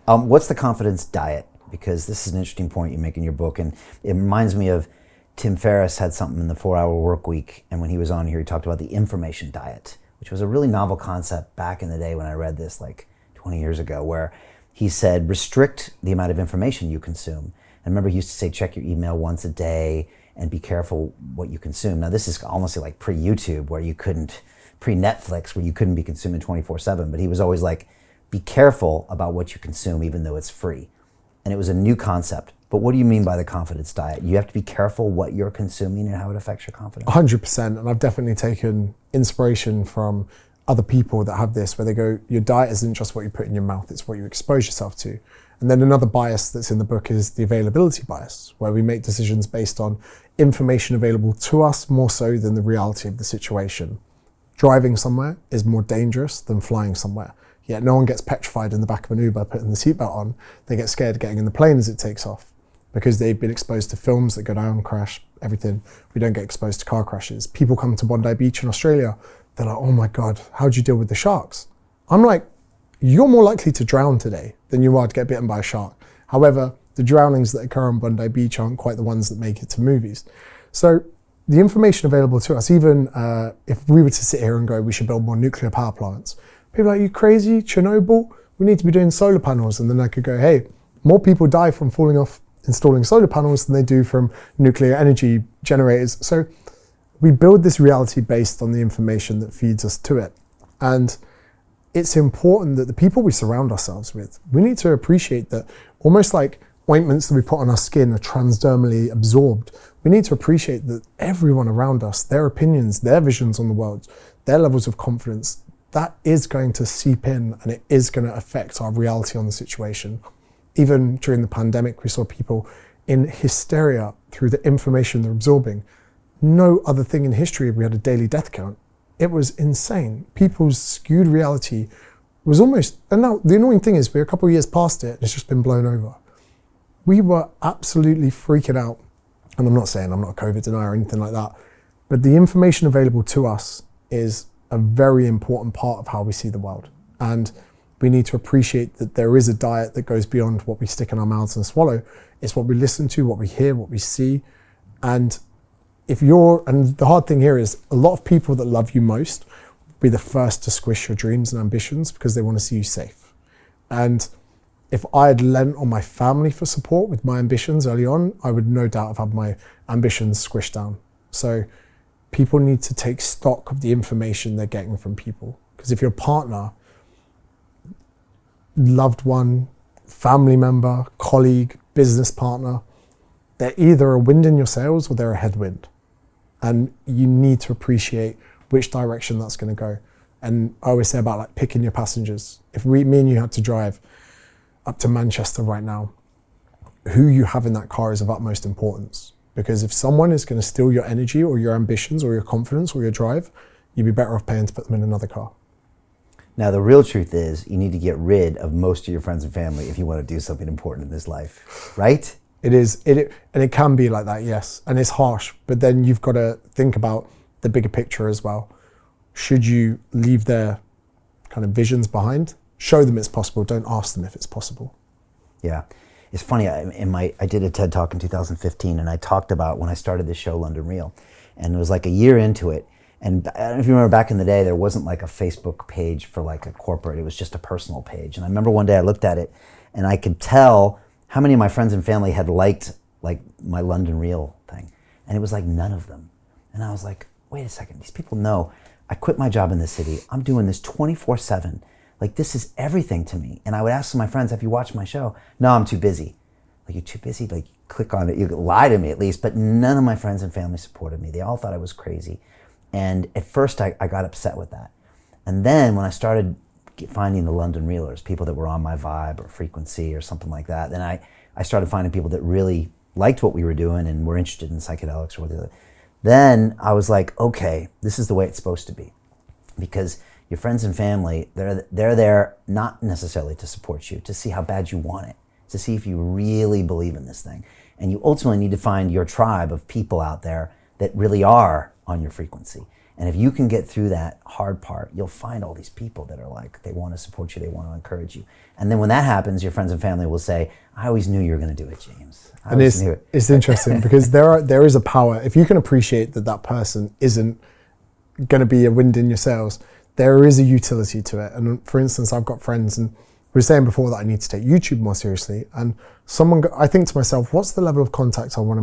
What's the confidence diet? Because this is an interesting point you make in your book, and it reminds me of Tim Ferriss had something in the 4-Hour Work Week, and when he was on here, he talked about the information diet, which was a really novel concept back in the day when I read this like 20 years ago, where he said, restrict the amount of information you consume. And remember, he used to say, check your email once a day and be careful what you consume. Now, this is almost like pre-YouTube, where you couldn't, pre-Netflix, where you couldn't be consuming 24/7, but he was always like, be careful about what you consume, even though it's free. And it was a new concept. But what do you mean by the confidence diet? You have to be careful what you're consuming and how it affects your confidence. 100%. And I've definitely taken inspiration from other people that have this, where they go, your diet isn't just what you put in your mouth, it's what you expose yourself to. And then another bias that's in the book is the availability bias, where we make decisions based on information available to us more so than the reality of the situation. Driving somewhere is more dangerous than flying somewhere. Yet no one gets petrified in the back of an Uber putting the seatbelt on. They get scared getting in the plane as it takes off, because they've been exposed to films that go down, crash, everything. We don't get exposed to car crashes. People come to Bondi Beach in Australia, they're like, oh my God, how'd you deal with the sharks? I'm like, you're more likely to drown today than you are to get bitten by a shark. However, the drownings that occur on Bondi Beach aren't quite the ones that make it to movies. So the information available to us, even if we were to sit here and go, we should build more nuclear power plants, people are like, you crazy, Chernobyl? We need to be doing solar panels. And then I could go, hey, more people die from falling off installing solar panels than they do from nuclear energy generators. So we build this reality based on the information that feeds us to it. And it's important that the people we surround ourselves with, we need to appreciate that almost like ointments that we put on our skin are transdermally absorbed. We need to appreciate that everyone around us, their opinions, their visions on the world, their levels of confidence, that is going to seep in and it is going to affect our reality on the situation. Even during the pandemic, we saw people in hysteria through the information they're absorbing. No other thing in history have we had a daily death count. It was insane. People's skewed reality was almost, and now the annoying thing is we're a couple of years past it and it's just been blown over. We were absolutely freaking out. And I'm not saying I'm not a COVID denier or anything like that, but the information available to us is a very important part of how we see the world. And we need to appreciate that there is a diet that goes beyond what we stick in our mouths and swallow. It's what we listen to, what we hear, what we see. And and the hard thing here is a lot of people that love you most will be the first to squish your dreams and ambitions because they want to see you safe. And if I had lent on my family for support with my ambitions early on, I would no doubt have had my ambitions squished down. So people need to take stock of the information they're getting from people. Because if your partner, loved one, family member, colleague, business partner, they're either a wind in your sails or they're a headwind. And you need to appreciate which direction that's going to go. And I always say about like picking your passengers. If me and you had to drive up to Manchester right now, who you have in that car is of utmost importance. Because if someone is going to steal your energy or your ambitions or your confidence or your drive, you'd be better off paying to put them in another car. Now, the real truth is you need to get rid of most of your friends and family if you want to do something important in this life, right? It is, and it can be like that, yes. And it's harsh, but then you've got to think about the bigger picture as well. Should you leave their kind of visions behind? Show them it's possible, don't ask them if it's possible. Yeah. It's funny, I did a TED Talk in 2015 and I talked about when I started this show, London Real. And it was like a year into it. And I don't know if you remember back in the day, there wasn't like a Facebook page for like a corporate, it was just a personal page. And I remember one day I looked at it and I could tell how many of my friends and family had liked like my London Real thing. And it was like none of them. And I was like, wait a second, these people know I quit my job in the city. I'm doing this 24/7. Like this is everything to me. And I would ask some of my friends, have you watched my show? No, I'm too busy. Like, you're too busy, like click on it, you could lie to me at least, but none of my friends and family supported me. They all thought I was crazy. And at first I got upset with that. And then when I started finding the London Reelers, people that were on my vibe or frequency or something like that, then I started finding people that really liked what we were doing and were interested in psychedelics or whatever. Then I was like, okay, this is the way it's supposed to be. Because your friends and family, they're there not necessarily to support you, to see how bad you want it, to see if you really believe in this thing. And you ultimately need to find your tribe of people out there that really are on your frequency. And if you can get through that hard part, you'll find all these people that are like, they want to support you, they want to encourage you. And then when that happens, your friends and family will say, I always knew you were going to do it, James. I always knew it. It's interesting because there is a power. If you can appreciate that person isn't going to be a wind in your sails, there is a utility to it. And for instance, I've got friends, and we were saying before that I need to take YouTube more seriously. And I think to myself, what's the level of content I want to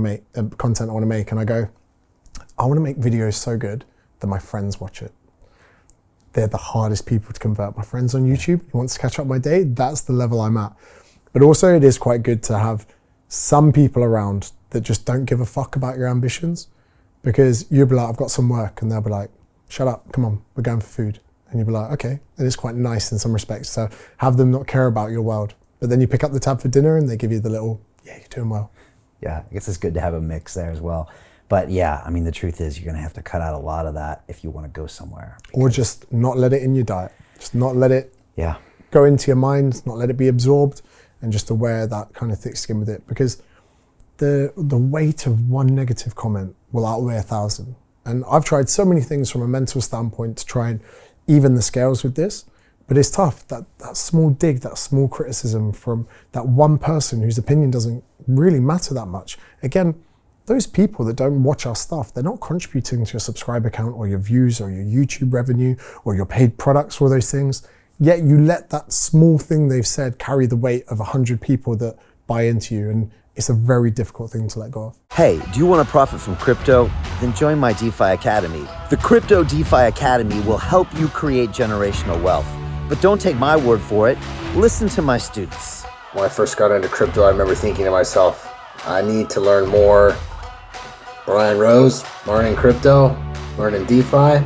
make? And I go, I want to make videos so good that my friends watch it. They're the hardest people to convert. My friends on YouTube, who wants to catch up my day, that's the level I'm at. But also it is quite good to have some people around that just don't give a fuck about your ambitions, because you'll be like, I've got some work, and they'll be like, shut up, come on, we're going for food. And you'll be like, okay, it is quite nice in some respects. So have them not care about your world. But then you pick up the tab for dinner and they give you the little, yeah, you're doing well. Yeah, I guess it's good to have a mix there as well. But yeah, I mean, the truth is you're going to have to cut out a lot of that if you want to go somewhere. Or just not let it in your diet. Just not let it go into your mind, not let it be absorbed, and just to wear that kind of thick skin with it. Because the weight of one negative comment will outweigh 1,000. And I've tried so many things from a mental standpoint to try and even the scales with this, but it's tough. That small dig, that small criticism from that one person whose opinion doesn't really matter that much. Again, those people that don't watch our stuff, they're not contributing to your subscriber count or your views or your YouTube revenue or your paid products or those things. Yet you let that small thing they've said carry the weight of 100 people that buy into you. And it's a very difficult thing to let go of. Hey, do you want to profit from crypto? Then join my DeFi Academy. The Crypto DeFi Academy will help you create generational wealth. But don't take my word for it. Listen to my students. When I first got into crypto, I remember thinking to myself, I need to learn more. Brian Rose, learning crypto, learning DeFi,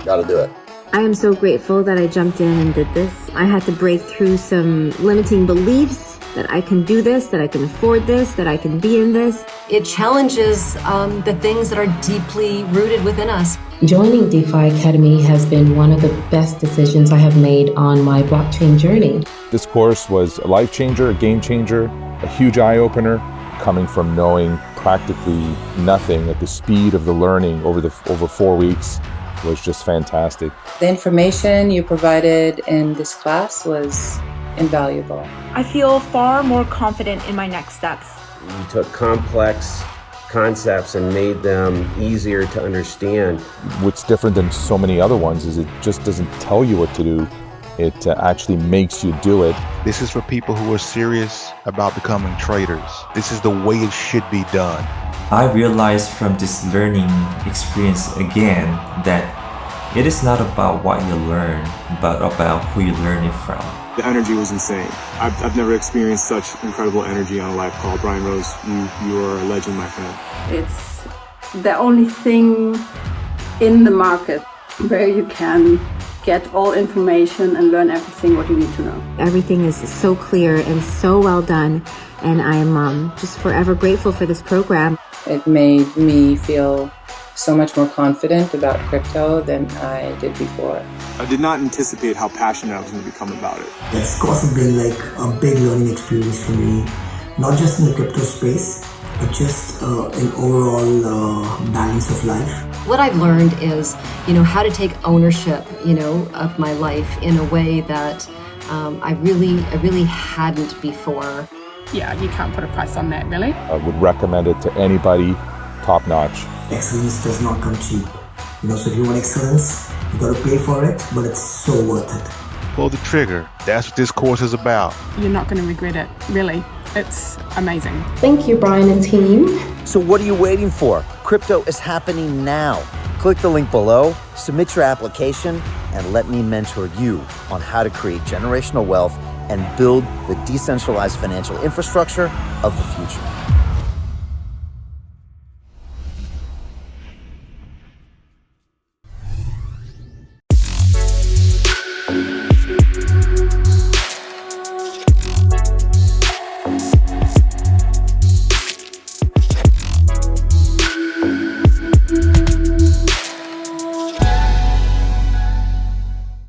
gotta do it. I am so grateful that I jumped in and did this. I had to break through some limiting beliefs that I can do this, that I can afford this, that I can be in this. It challenges the things that are deeply rooted within us. Joining DeFi Academy has been one of the best decisions I have made on my blockchain journey. This course was a life changer, a game changer, a huge eye-opener, coming from knowing practically nothing at the speed of the learning over 4 weeks was just fantastic. The information you provided in this class was invaluable. I feel far more confident in my next steps. You took complex concepts and made them easier to understand. What's different than so many other ones is it just doesn't tell you what to do. It actually makes you do it. This is for people who are serious about becoming traders. This is the way it should be done. I realized from this learning experience again that it is not about what you learn, but about who you learn it from. The energy was insane. I've never experienced such incredible energy on a live call. Brian Rose, you are a legend, my friend. It's the only thing in the market where you can get all information and learn everything what you need to know. Everything is so clear and so well done, and I am just forever grateful for this program. It made me feel so much more confident about crypto than I did before. I did not anticipate how passionate I was going to become about it. It's also been like a big learning experience for me, not just in the crypto space, but just in overall balance of life. What I've learned is, how to take ownership, of my life in a way that I really hadn't before. Yeah, you can't put a price on that, really. I would recommend it to anybody, top notch. Excellence does not come cheap. So if you want excellence, you got to pay for it, but it's so worth it. Pull the trigger. That's what this course is about. You're not going to regret it, really. It's amazing. Thank you, Brian and team. So what are you waiting for? Crypto is happening now. Click the link below, submit your application, and let me mentor you on how to create generational wealth and build the decentralized financial infrastructure of the future.